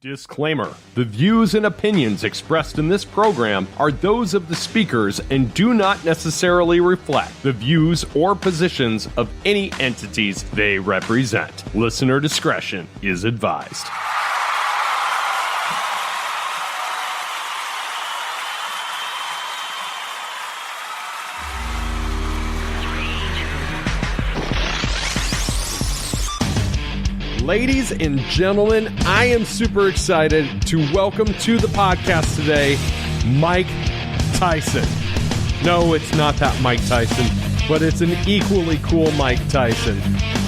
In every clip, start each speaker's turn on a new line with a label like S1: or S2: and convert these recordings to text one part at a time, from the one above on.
S1: Disclaimer. The views and opinions expressed in this program are those of the speakers and do not necessarily reflect the views or positions of any entities they represent. Listener discretion is advised. Ladies and gentlemen, I am super excited to welcome to the podcast today, Mike Tyson. No, it's not that Mike Tyson, but it's an equally cool Mike Tyson.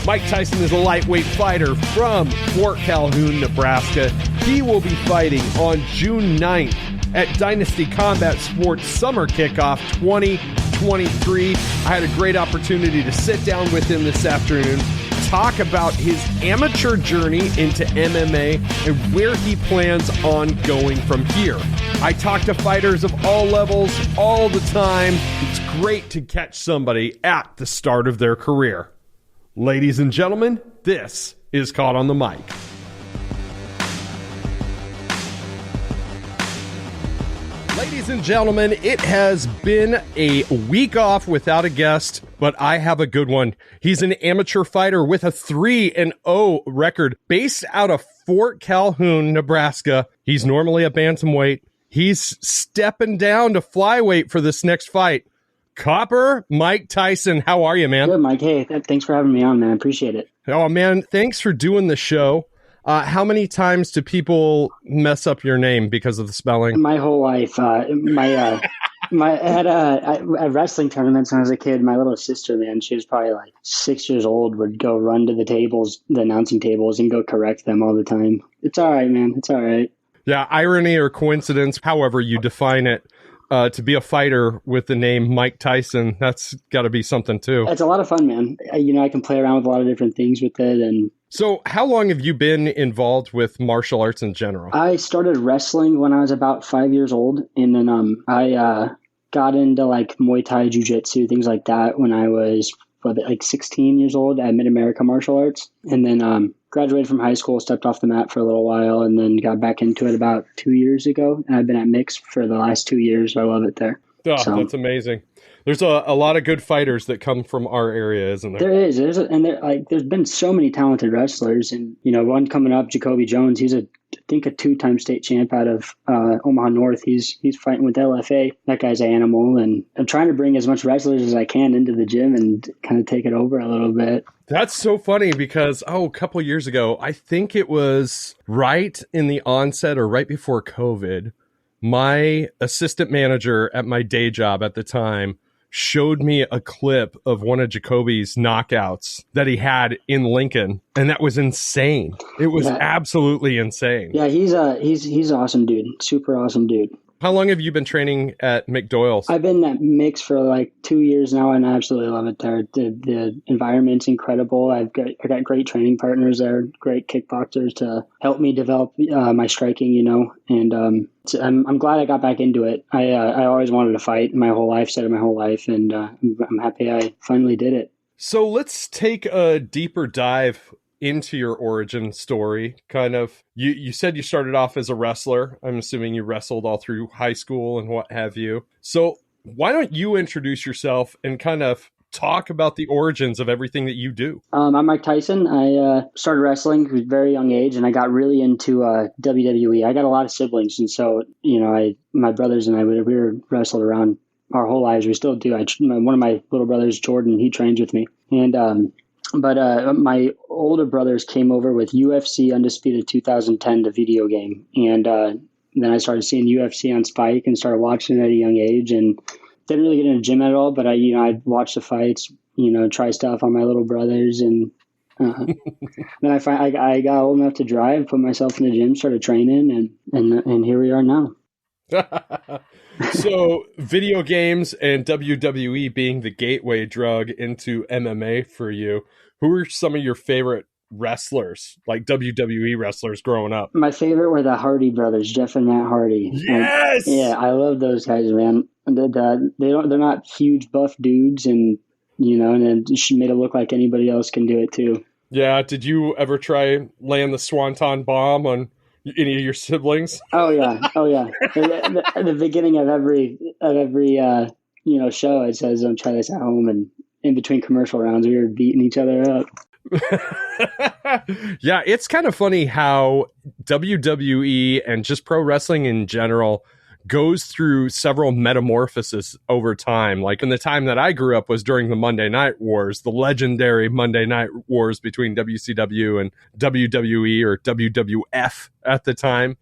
S1: Mike Tyson is a lightweight fighter from Fort Calhoun, Nebraska. He will be fighting on June 9th at Dynasty Combat Sports Summer Kickoff 2023. I had a great opportunity to sit down with him this afternoon, talk about his amateur journey into MMA and where he plans on going from here. I talk to fighters of all levels all the time. It's great to catch somebody at the start of their career. Ladies and gentlemen, this is Caught on the Mic. Ladies and gentlemen, it has been a week off without a guest, but I have a good one. He's an amateur fighter with a 3-0 record based out of Fort Calhoun, Nebraska. He's normally a bantamweight. He's stepping down to flyweight for this next fight. Copper Mike Tyson, how are you, man?
S2: Good, Mike. Hey, thanks for having me on, man. I appreciate it.
S1: Oh, man, thanks for doing the show. How many times do people mess up your name because of the spelling?
S2: My whole life. I had wrestling tournaments when I was a kid. My little sister, man, she was probably like 6 years old, would go run to the tables, the announcing tables, and go correct them all the time. It's all right, man. It's all right. Yeah,
S1: irony or coincidence, however you define it. To be a fighter with the name Mike Tyson, that's got to be something too.
S2: It's a lot of fun, man. I can play around with a lot of different things with it. And
S1: so how long have you been involved with martial arts in general?
S2: I started wrestling when I was about 5 years old. And then I got into like Muay Thai, Jiu-Jitsu, things like that when I was like 16 years old at Mid-America Martial Arts. And then graduated from high school, stepped off the mat for a little while, and then got back into it about 2 years ago. And I've been at Mick's for the last 2 years. So I love it there.
S1: Oh, so that's amazing. There's a lot of good fighters that come from our area, isn't there?
S2: There is. There's been so many talented wrestlers, and one coming up, Jacoby Jones. He's I think a 2-time state champ out of Omaha North. He's fighting with LFA. That guy's an animal, and I'm trying to bring as much wrestlers as I can into the gym and kind of take it over a little bit.
S1: That's so funny because, a couple of years ago, I think it was right in the onset or right before COVID, my assistant manager at my day job at the time showed me a clip of one of Jacoby's knockouts that he had in Lincoln, and that was insane. It was absolutely insane.
S2: Yeah, he's an awesome dude. Super awesome dude.
S1: How long have you been training at Mick Doyle's?
S2: I've been at Mick's for like 2 years now, and I absolutely love it there. The environment's incredible. I got great training partners there, great kickboxers to help me develop my striking, and I'm glad I got back into it. I always wanted to fight my whole life, said it my whole life, and I'm happy I finally did it.
S1: So let's take a deeper dive into your origin story. Kind of, you said you started off as a wrestler. I'm assuming you wrestled all through high school and what have you. So why don't you introduce yourself and kind of talk about the origins of everything that you do?
S2: I'm Mike Tyson. I started wrestling at a very young age, and I got really into WWE. I got a lot of siblings, and so my brothers and I we were wrestled around our whole lives. We still do. One of my little brothers, Jordan, he trains with me, and but my older brothers came over with UFC Undisputed 2010, the video game, and then I started seeing UFC on Spike and started watching it at a young age, and didn't really get in the gym at all. But I'd watch the fights, try stuff on my little brothers, and then I got old enough to drive, put myself in the gym, started training, and here we are now.
S1: So video games and WWE being the gateway drug into MMA for you, who are some of your favorite wrestlers, like WWE wrestlers growing up?
S2: My favorite were the Hardy brothers, Jeff and Matt Hardy.
S1: Yes!
S2: I love those guys, man. They're not huge buff dudes, and and it made it look like anybody else can do it too.
S1: Yeah, did you ever try laying the Swanton bomb on Any of your siblings?
S2: Oh yeah. At the beginning of every show, it says, "Don't try this at home." And in between commercial rounds, we were beating each other up.
S1: Yeah, it's kind of funny how WWE and just pro wrestling in general goes through several metamorphoses over time. Like in the time that I grew up was during the Monday Night Wars, the legendary Monday Night Wars between WCW and WWE or WWF at the time.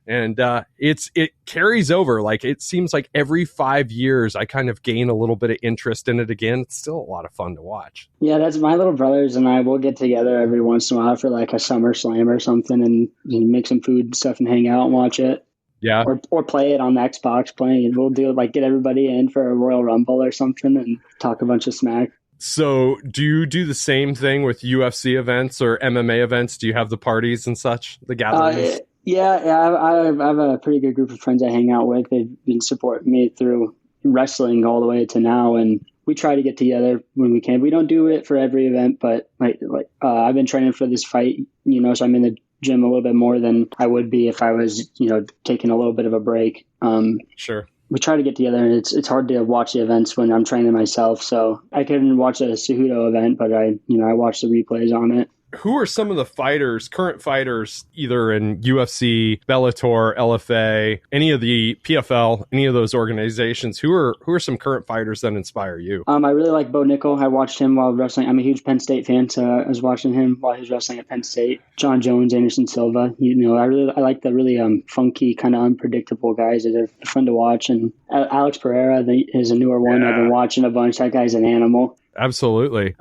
S1: And it carries over. Like it seems like every 5 years I kind of gain a little bit of interest in it again. It's still a lot of fun to watch.
S2: Yeah, that's my little brothers and I will get together every once in a while for like a summer slam or something and make some food and stuff and hang out and watch it.
S1: Yeah.
S2: Or play it on the Xbox playing. We'll do like get everybody in for a Royal Rumble or something and talk a bunch of smack.
S1: So do you do the same thing with UFC events or MMA events? Do you have the parties and such, the gatherings?
S2: I have a pretty good group of friends I hang out with. They've been supporting me through wrestling all the way to now, and we try to get together when we can. We don't do it for every event, but I've been training for this fight, so I'm in the gym a little bit more than I would be if I was, taking a little bit of a break.
S1: Sure.
S2: We try to get together, and it's hard to watch the events when I'm training myself. So I couldn't watch a Cejudo event, but I watch the replays on it.
S1: Who are some of the current fighters, either in UFC, Bellator, LFA, any of the PFL, any of those organizations? Who are some current fighters that inspire you?
S2: I really like Bo Nickel. I watched him while wrestling. I'm a huge Penn State fan, so I was watching him while he was wrestling at Penn State. John Jones, Anderson Silva. I like the really funky, kind of unpredictable guys that are fun to watch. And Alex Pereira is a newer one. Yeah. I've been watching a bunch. That guy's an animal.
S1: Absolutely.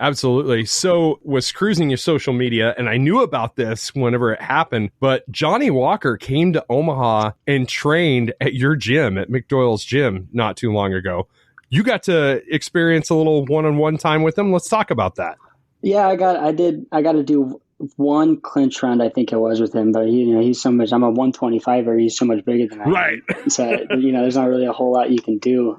S1: So was cruising your social media, and I knew about this whenever it happened, but Johnny Walker came to Omaha and trained at your gym, at Mick Doyle's gym, not too long ago. You got to experience a little one-on-one time with him. Let's talk about that.
S2: Yeah, I got to do one clinch round, I think it was, with him, but he's so much, I'm a 125er, he's so much bigger than I am.
S1: Right.
S2: So, there's not really a whole lot you can do.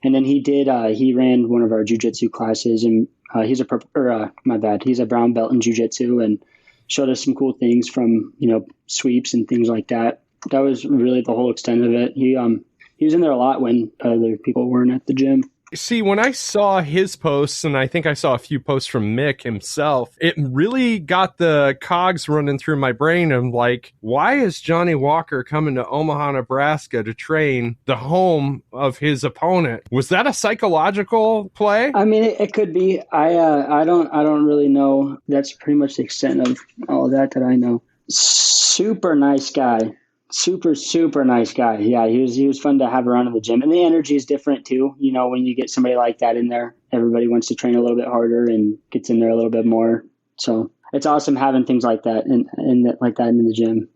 S2: And then he ran one of our jiu-jitsu classes, and he's a brown belt in jiu-jitsu, and showed us some cool things from, sweeps and things like that. That was really the whole extent of it. He was in there a lot when other people weren't at the gym.
S1: See, when I saw his posts, and I think I saw a few posts from Mick himself, it really got the cogs running through my brain. I'm like, why is Johnny Walker coming to Omaha, Nebraska to train the home of his opponent? Was that a psychological play?
S2: I mean, it could be. I don't really know. That's pretty much the extent of all of that I know. Super nice guy. Super nice guy. Yeah, he was fun to have around in the gym. And the energy is different too. When you get somebody like that in there, everybody wants to train a little bit harder and gets in there a little bit more. So it's awesome having things like that and like that in the gym.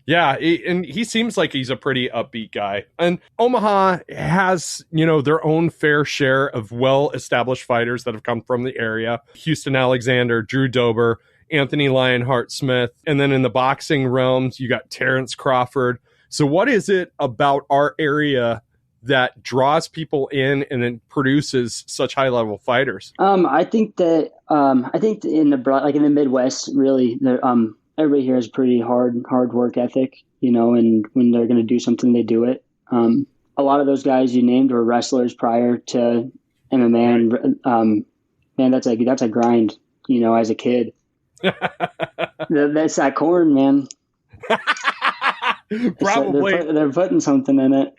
S1: Yeah, and he seems like he's a pretty upbeat guy. And Omaha has, their own fair share of well-established fighters that have come from the area. Houston Alexander, Drew Dober, Anthony Lionheart Smith. And then in the boxing realms, you got Terrence Crawford. So what is it about our area that draws people in and then produces such high level fighters?
S2: I think in the Midwest, really, everybody here has pretty hard work ethic, and when they're going to do something, they do it. A lot of those guys you named were wrestlers prior to MMA, and man, that's a grind, as a kid. That's that corn, man.
S1: Probably
S2: they're putting something in
S1: it.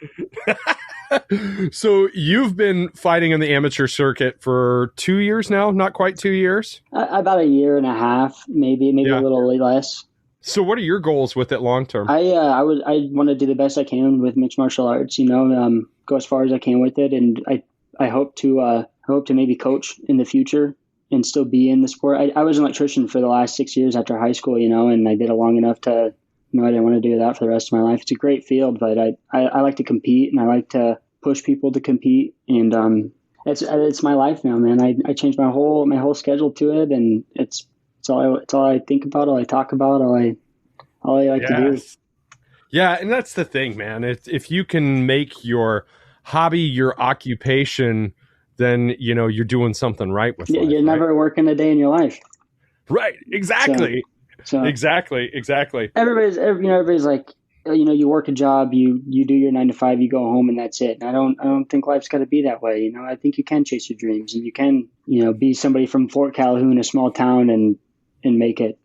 S1: So you've been fighting in the amateur circuit for 2 years now, not quite 2 years?
S2: About a year and a half, maybe a little less.
S1: So what are your goals with it long term?
S2: I want to do the best I can with mixed martial arts, go as far as I can with it, and I hope to maybe coach in the future and still be in the sport. I was an electrician for the last 6 years after high school, and I did it long enough to, I didn't want to do that for the rest of my life. It's a great field, but I like to compete, and I like to push people to compete. And it's my life now, man. I changed my whole schedule to it, and it's all I think about, all I talk about, all I like to do.
S1: Yeah, and that's the thing, man. If you can make your hobby your occupation, then you're doing something right with life.
S2: You're never working a day in your life.
S1: Right, exactly.
S2: So
S1: Exactly.
S2: everybody's like, you work a job, you do your 9 to 5, you go home, and that's it. And I don't think life's got to be that way. I think you can chase your dreams, and you can, be somebody from Fort Calhoun, a small town, and make it.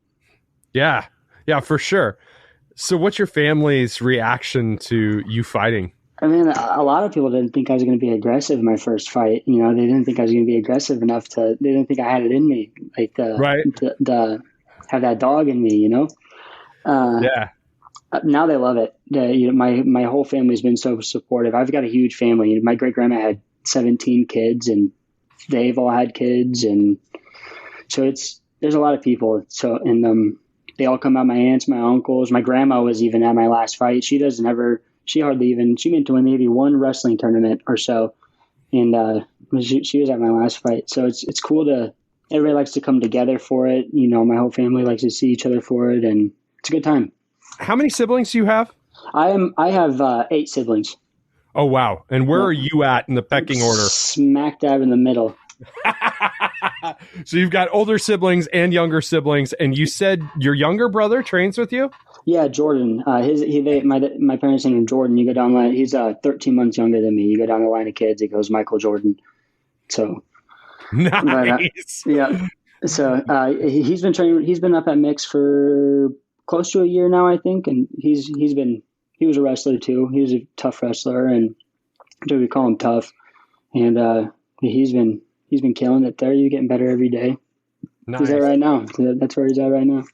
S1: Yeah. Yeah, for sure. So what's your family's reaction to you fighting?
S2: I mean, a lot of people didn't think I was going to be aggressive in my first fight. They didn't think I was going to be aggressive enough they didn't think I had it in me, like
S1: Right.
S2: the have that dog in me,
S1: Yeah.
S2: Now they love it. My whole family's been so supportive. I've got a huge family. My great grandma had 17 kids, and they've all had kids, and so there's a lot of people. So they all come out. My aunts, my uncles. My grandma was even at my last fight. She went to maybe one wrestling tournament or so, and she was at my last fight. So it's cool everybody likes to come together for it. My whole family likes to see each other for it, and it's a good time.
S1: How many siblings do you have?
S2: I have 8 siblings.
S1: Oh, wow. And where are you at in the pecking order?
S2: Smack dab in the middle.
S1: So you've got older siblings and younger siblings, and you said your younger brother trains with you?
S2: Yeah, Jordan. My parents named him Jordan. You go down the line. He's 13 months younger than me. You go down the line of kids. It goes Michael Jordan. So
S1: nice.
S2: Yeah. So he's been training. He's been up at Mick's for close to a year now, I think, and he was a wrestler too. He was a tough wrestler, and we call him tough. And he's been killing it there. He's getting better every day.
S1: Nice.
S2: He's there right now. That's where he's at right now.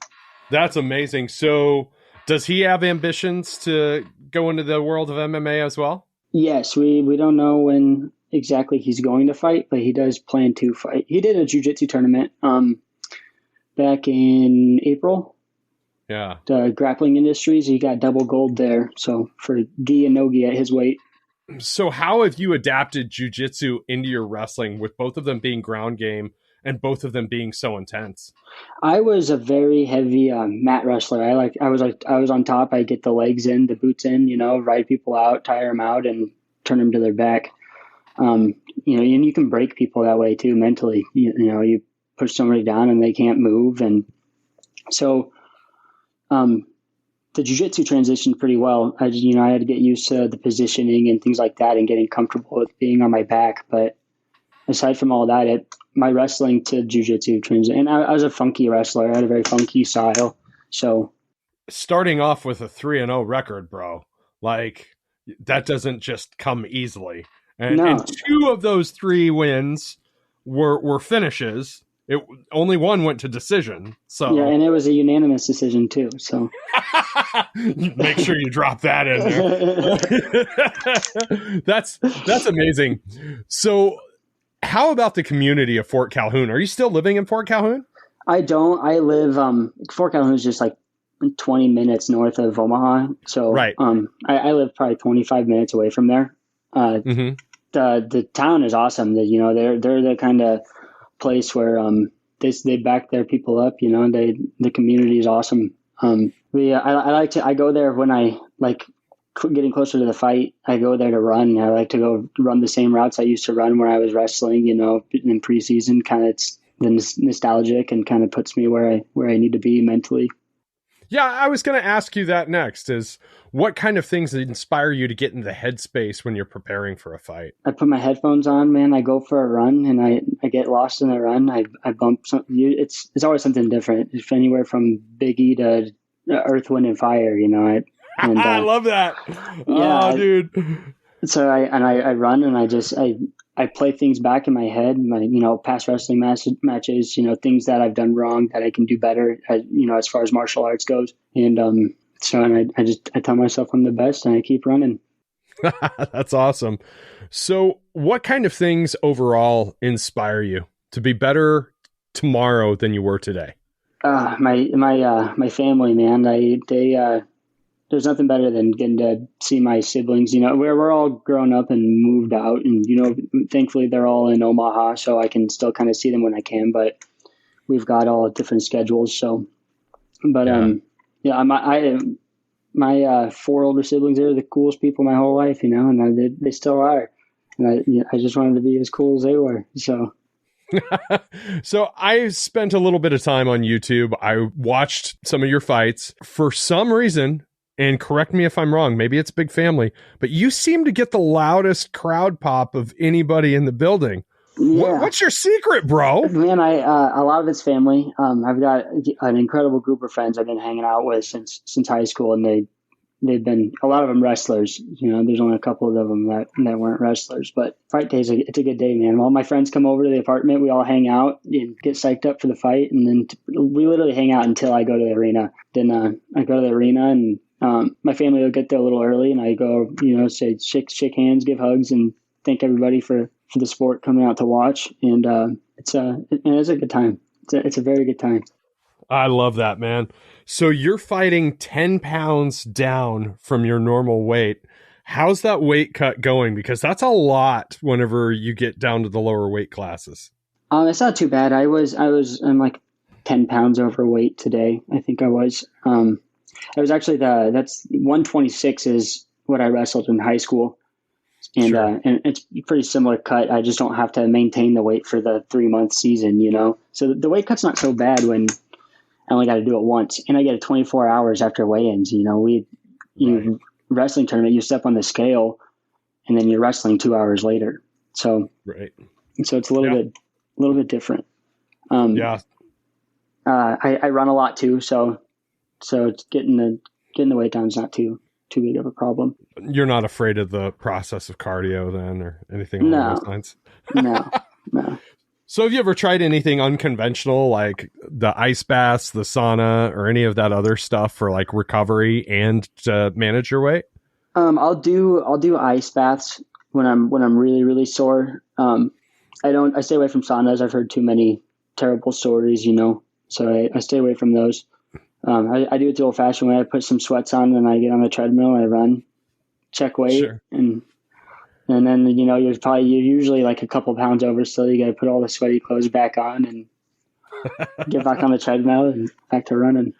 S1: That's amazing. So does he have ambitions to go into the world of MMA as well?
S2: Yes, we don't know when exactly he's going to fight, but he does plan to fight. He did a jiu-jitsu tournament back in April.
S1: Yeah.
S2: The grappling industries, he got double gold there. So for gi and no gi at his weight.
S1: So how have you adapted jiu-jitsu into your wrestling, with both of them being ground game and both of them being so intense?
S2: I was a very heavy mat wrestler. I was on top. I get the legs in, the boots in, ride people out, tire them out, and turn them to their back. And you can break people that way too mentally. You push somebody down and they can't move, and so the jiu-jitsu transitioned pretty well. I had to get used to the positioning and things like that, and getting comfortable with being on my back. But aside from all that, my wrestling to jiu-jitsu transitioned. And I was a funky wrestler. I had a very funky style. So
S1: starting off with a 3-0 record, bro, like that doesn't just come easily. And 2 of those 3 wins were finishes. Only one went to decision. So
S2: yeah, and it was a unanimous decision too. So
S1: make sure you drop that in there. That's amazing. So how about the community of Fort Calhoun? Are you still living in Fort Calhoun?
S2: I don't. I live Fort Calhoun is just like 20 minutes north of Omaha. So
S1: right.
S2: I live probably 25 minutes away from there. The town is awesome. They're the kind of place where they back their people up. The community is awesome. I go there when I like getting closer to the fight. I go there to run. I like to go run the same routes I used to run when I was wrestling. In preseason, kind of it's the nostalgic and kind of puts me where I need to be mentally.
S1: Yeah, I was going to ask you that next. Is what kind of things inspire you to get in the headspace when you're preparing for a fight?
S2: I put my headphones on, man. I go for a run, and I get lost in the run. I bump something. It's always something different. It's anywhere from Biggie to Earth, Wind, and Fire.
S1: I love that.
S2: Yeah,
S1: oh, dude.
S2: So I run, and I play things back in my head, my past wrestling matches, things that I've done wrong that I can do better, as far as martial arts goes. And I tell myself I'm the best, and I keep running.
S1: That's awesome. So what kind of things overall inspire you to be better tomorrow than you were today?
S2: My family, man. There's nothing better than getting to see my siblings. We're all grown up and moved out, and thankfully they're all in Omaha, so I can still kind of see them when I can. But we've got all different schedules. So, but my 4 older siblings are the coolest people my whole life, and they still are. And I just wanted to be as cool as they were. So.
S1: So I spent a little bit of time on YouTube. I watched some of your fights. For some reason, and correct me if I'm wrong, maybe it's big family, but you seem to get the loudest crowd pop of anybody in the building.
S2: Yeah.
S1: What's your secret, bro?
S2: Man, a lot of it's family. I've got an incredible group of friends I've been hanging out with since high school, and they've been, a lot of them wrestlers. You know, there's only a couple of them that weren't wrestlers, but fight day it's a good day, man. All my friends come over to the apartment, we all hang out and get psyched up for the fight, and then we literally hang out until I go to the arena. Then I go to the arena, and my family will get there a little early, and I go, you know, say shake hands, give hugs, and thank everybody for the sport coming out to watch. And it's a good time. It's a very good time.
S1: I love that, man. So you're fighting 10 pounds down from your normal weight. How's that weight cut going? Because that's a lot whenever you get down to the lower weight classes.
S2: It's not too bad. I'm like 10 pounds overweight today. I think I was. I was actually that's 126 is what I wrestled in high school. And
S1: Sure.
S2: And it's a pretty similar cut. I just don't have to maintain the weight for the 3-month season, you know? So the weight cut's not so bad when I only got to do it once. And I get it 24 hours after weigh-ins. You know,
S1: Right.
S2: wrestling tournament, you step on the scale and then you're wrestling 2 hours later. So,
S1: Right.
S2: so it's a little bit different.
S1: Yeah.
S2: I run a lot too. So it's getting the weight down is not too big of a problem.
S1: You're not afraid of the process of cardio then or anything along those lines?
S2: No.
S1: So have you ever tried anything unconventional like the ice baths, the sauna, or any of that other stuff for like recovery and to manage your weight?
S2: I'll do ice baths when I'm really, really sore. I stay away from saunas. I've heard too many terrible stories, you know, so I stay away from those. I do it the old fashioned way. I put some sweats on and I get on the treadmill and I run, check weight.
S1: Sure.
S2: And then, you know, you're usually like a couple pounds over still. You got to put all the sweaty clothes back on and get back on the treadmill and back to running.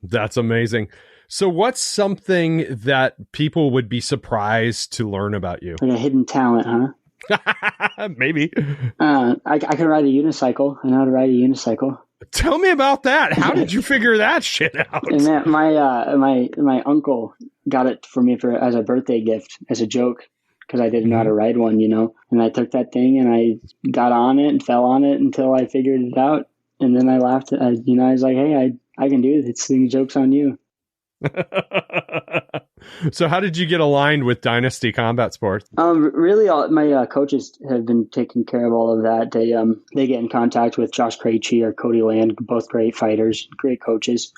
S1: That's amazing. So what's something that people would be surprised to learn about you?
S2: Like a hidden talent, huh?
S1: Maybe.
S2: I can ride a unicycle. I know how to ride a unicycle.
S1: Tell me about that. How did you figure that shit out?
S2: And that my uncle got it for me as a birthday gift, as a joke, because I didn't know how to ride one, you know. And I took that thing and I got on it and fell on it until I figured it out. And then I laughed. I was like, hey, I can do this thing. Joke's on you.
S1: So how did you get aligned with Dynasty Combat Sports?
S2: Really, my coaches have been taking care of all of that. They get in contact with Josh Krejci or Cody Land, both great fighters, great coaches,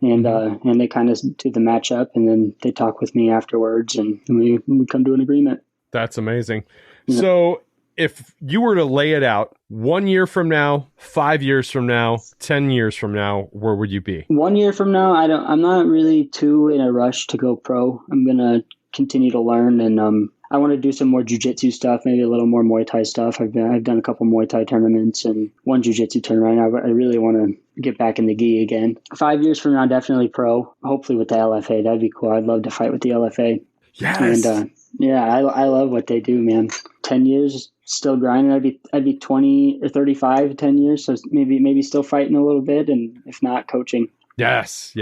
S2: and they kind of do the matchup, and then they talk with me afterwards, and we come to an agreement.
S1: That's amazing.
S2: Yeah.
S1: So if you were to lay it out 1 year from now, 5 years from now, 10 years from now, where would you be?
S2: 1 year from now, I'm not really too in a rush to go pro. I'm going to continue to learn, and I want to do some more jiu-jitsu stuff, maybe a little more Muay Thai stuff. I've done a couple Muay Thai tournaments and one jiu-jitsu tournament right now, but I really want to get back in the gi again. 5 years from now, definitely pro, hopefully with the LFA. That'd be cool. I'd love to fight with the LFA.
S1: Yes.
S2: And yeah, I love what they do, man. 10 years, still grinding. I'd be 20 or 35 in 10 years, so maybe still fighting a little bit, and if not, coaching.
S1: Yes.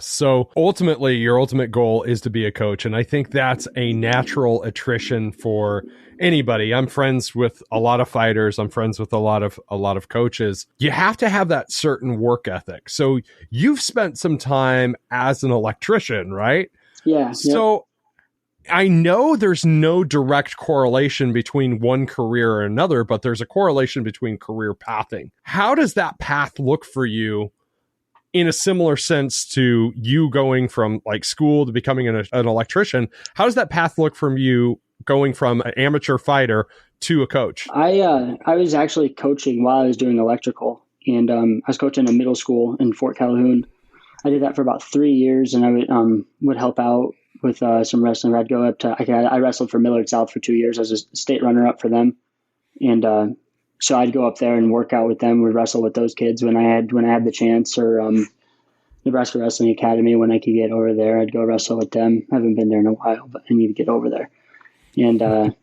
S1: So ultimately, your ultimate goal is to be a coach. And I think that's a natural attrition for anybody. I'm friends with a lot of fighters. I'm friends with a lot of coaches. You have to have that certain work ethic. So you've spent some time as an electrician, right?
S2: Yeah.
S1: So I know there's no direct correlation between one career or another, but there's a correlation between career pathing. How does that path look for you in a similar sense to you going from like school to becoming an electrician? How does that path look from you going from an amateur fighter to a coach?
S2: I was actually coaching while I was doing electrical, and I was coaching a middle school in Fort Calhoun. I did that for about 3 years, and I would help out with some wrestling. I'd go up to I wrestled for Millard South for 2 years as a state runner-up for them, and so I'd go up there and work out with them. We'd wrestle with those kids when I had the chance, or Nebraska Wrestling Academy when I could get over there. I'd go wrestle with them. I haven't been there in a while, but I need to get over there. And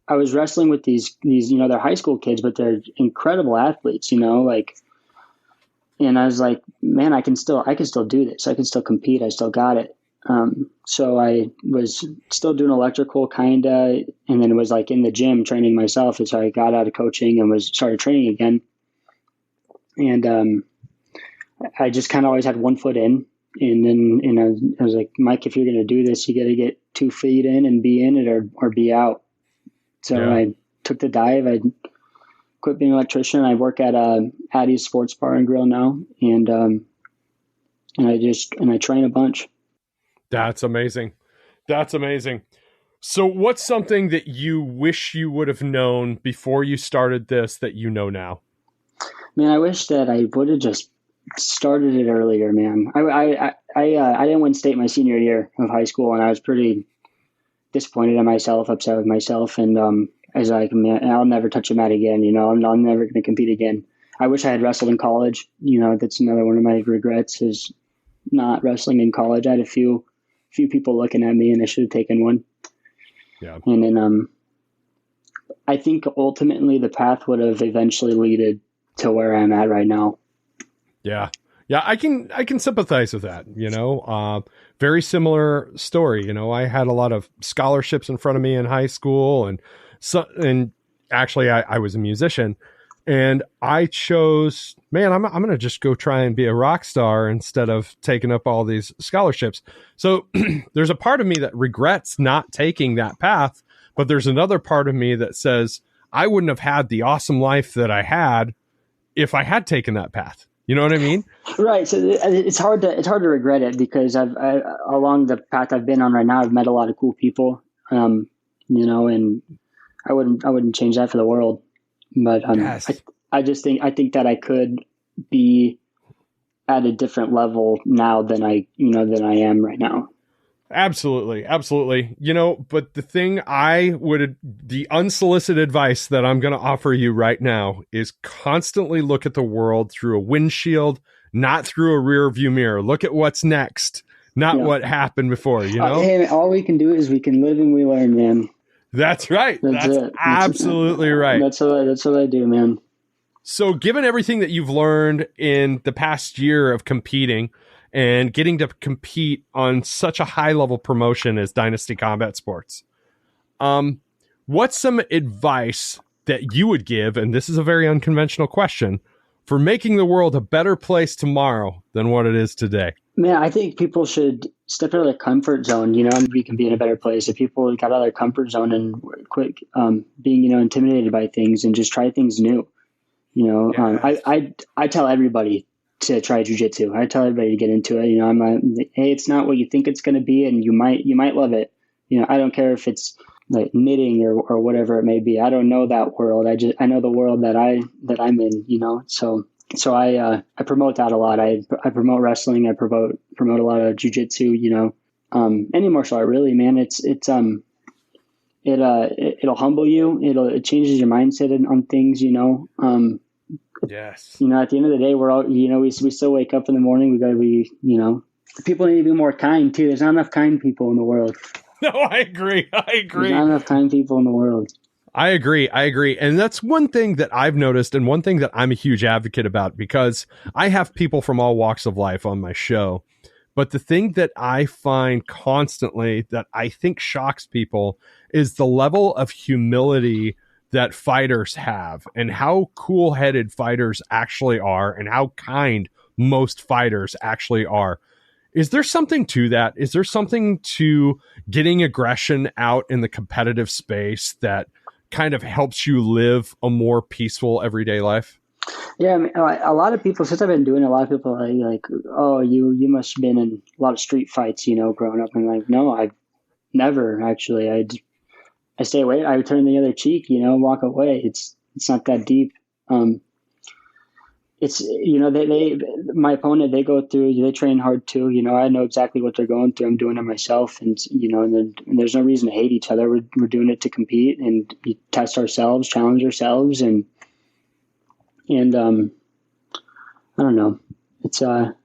S2: I was wrestling with these, you know, they're high school kids, but they're incredible athletes, you know, like, and I was like, man, I can still do this. I can still compete. I still got it. So I was still doing electrical kinda, and then it was like in the gym training myself. And so I got out of coaching and started training again. And, I just kind of always had one foot in, and then, you know, I was like, Mike, if you're going to do this, you got to get 2 feet in and be in it or be out. So I took the dive. I quit being an electrician. I work at Addie's Sports Bar and Grill now, and I train a bunch.
S1: That's amazing. That's amazing. So what's something that you wish you would have known before you started this that you know now?
S2: Man, I wish that I would have just started it earlier, man. I didn't win state my senior year of high school, and I was pretty disappointed in myself, upset with myself, and I was like, man, I'll never touch a mat again. You know, I'm never going to compete again. I wish I had wrestled in college. You know, that's another one of my regrets is not wrestling in college. I had a few people looking at me, and I should have taken one.
S1: Yeah.
S2: And then I think ultimately the path would have eventually led to where I'm at right now.
S1: Yeah. Yeah, I can sympathize with that, you know. Very similar story, you know. I had a lot of scholarships in front of me in high school, and actually I was a musician, and I chose, man, I'm going to just go try and be a rock star instead of taking up all these scholarships. So there's a part of me that regrets not taking that path, but there's another part of me that says I wouldn't have had the awesome life that I had if I had taken that path. You know what I mean?
S2: Right. So it's hard to regret it, because I along the path I've been on right now, I've met a lot of cool people, you know, and I wouldn't change that for the world. But
S1: yes.
S2: I think that I could be at a different level now than I am right now.
S1: Absolutely. Absolutely. You know, but the unsolicited advice that I'm going to offer you right now is constantly look at the world through a windshield, not through a rear view mirror. Look at what's next, not what happened before, you know?
S2: Hey, all we can do is we can live and we learn, man.
S1: That's right. That's
S2: it.
S1: Absolutely right.
S2: That's what I do, man.
S1: So given everything that you've learned in the past year of competing and getting to compete on such a high level promotion as Dynasty Combat Sports, what's some advice that you would give, and this is a very unconventional question, for making the world a better place tomorrow than what it is today?
S2: Man, I think people should step out of their comfort zone, you know, and we can be in a better place. If people got out of their comfort zone and quit being, you know, intimidated by things and just try things new. You know, yes. I tell everybody to try jujitsu. I tell everybody to get into it. You know, hey, it's not what you think it's going to be, and you might love it. You know, I don't care if it's like knitting or whatever it may be. I don't know that world. I know the world that I'm in. You know, so I promote that a lot. I promote wrestling. I promote a lot of jujitsu. You know, any martial art really, man. It'll humble you. It changes your mindset on things. You know.
S1: Yes.
S2: You know, at the end of the day, we're all, you know, we still wake up in the morning. We got to be, you know, people need to be more kind too. There's not enough kind people in the world.
S1: No, I agree.
S2: There's not enough kind people in the world.
S1: I agree. And that's one thing that I've noticed, and one thing that I'm a huge advocate about, because I have people from all walks of life on my show. But the thing that I find constantly that I think shocks people is the level of humility that fighters have, and how cool-headed fighters actually are, and how kind most fighters actually are. Is there something to that? Is there something to getting aggression out in the competitive space that kind of helps you live a more peaceful everyday life?
S2: Yeah, I mean, a lot of people, since I've been doing it, a lot of people are like, oh, you must have been in a lot of street fights, you know, growing up. And like, no, I've never actually. I stay away. I turn the other cheek, you know, walk away. It's not that deep. It's, you know, my opponent, they train hard too. You know, I know exactly what they're going through. I'm doing it myself, and you know, and there's no reason to hate each other. We're doing it to compete and test ourselves, challenge ourselves, and I don't know. It's a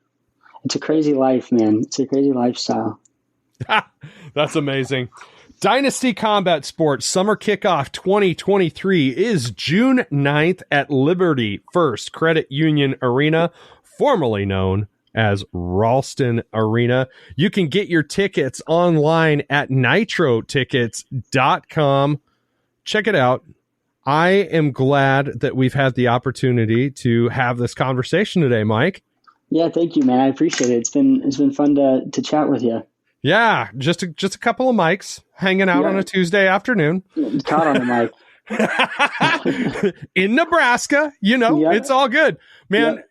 S2: crazy life, man. It's a crazy lifestyle.
S1: That's amazing. Dynasty Combat Sports Summer Kickoff 2023 is June 9th at Liberty First Credit Union Arena, formerly known as Ralston Arena. You can get your tickets online at nitrotickets.com. Check it out. I am glad that we've had the opportunity to have this conversation today, Mike.
S2: Yeah, thank you, man. I appreciate it. It's been fun to chat with you.
S1: Yeah, just a couple of mics hanging out on a Tuesday afternoon.
S2: Caught on the mic.
S1: In Nebraska, it's all good. Man,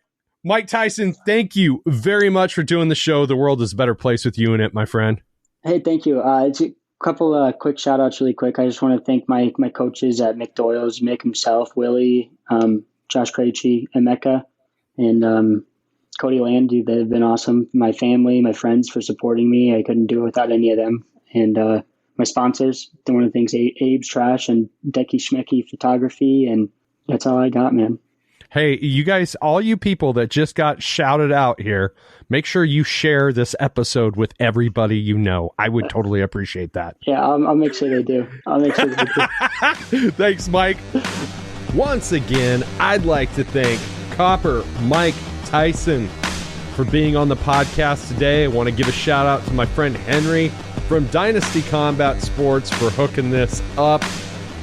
S1: Mike Theisen, thank you very much for doing the show. The world is a better place with you in it, my friend.
S2: Hey, thank you. It's a couple quick shout outs really quick. I just want to thank my coaches at Mick Doyle's, Mick himself, Willie, Josh Krejci, Emeka, and Cody Land. They've been awesome. My family, my friends for supporting me. I couldn't do it without any of them. And my sponsors, one of the things, Abe's Trash and Decky Schmecky Photography. And that's all I got, man.
S1: Hey, you guys, all you people that just got shouted out here, make sure you share this episode with everybody you know. I would totally appreciate that.
S2: Yeah, I'll make sure they do.
S1: Thanks, Mike. Once again, I'd like to thank Copper Mike Theisen for being on the podcast today. I want to give a shout out to my friend Henry from Dynasty Combat Sports for hooking this up.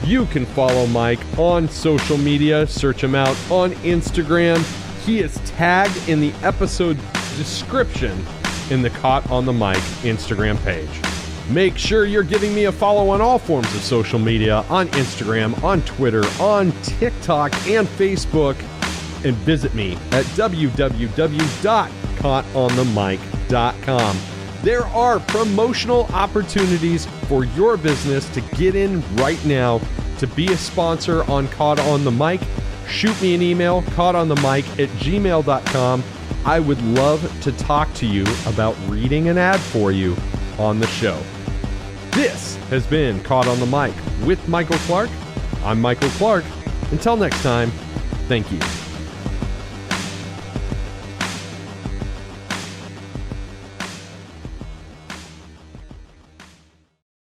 S1: You can follow Mike on social media. Search him out on Instagram. He is tagged in the episode description in the Caught on the Mic Instagram page. Make sure you're giving me a follow on all forms of social media, on Instagram, on Twitter, on TikTok, and Facebook. And visit me at www.caughtonthemic.com. There are promotional opportunities for your business to get in right now to be a sponsor on Caught on the Mic. Shoot me an email, caughtonthemic@gmail.com. I would love to talk to you about reading an ad for you on the show. This has been Caught on the Mic with Michael Clark. I'm Michael Clark. Until next time, thank you.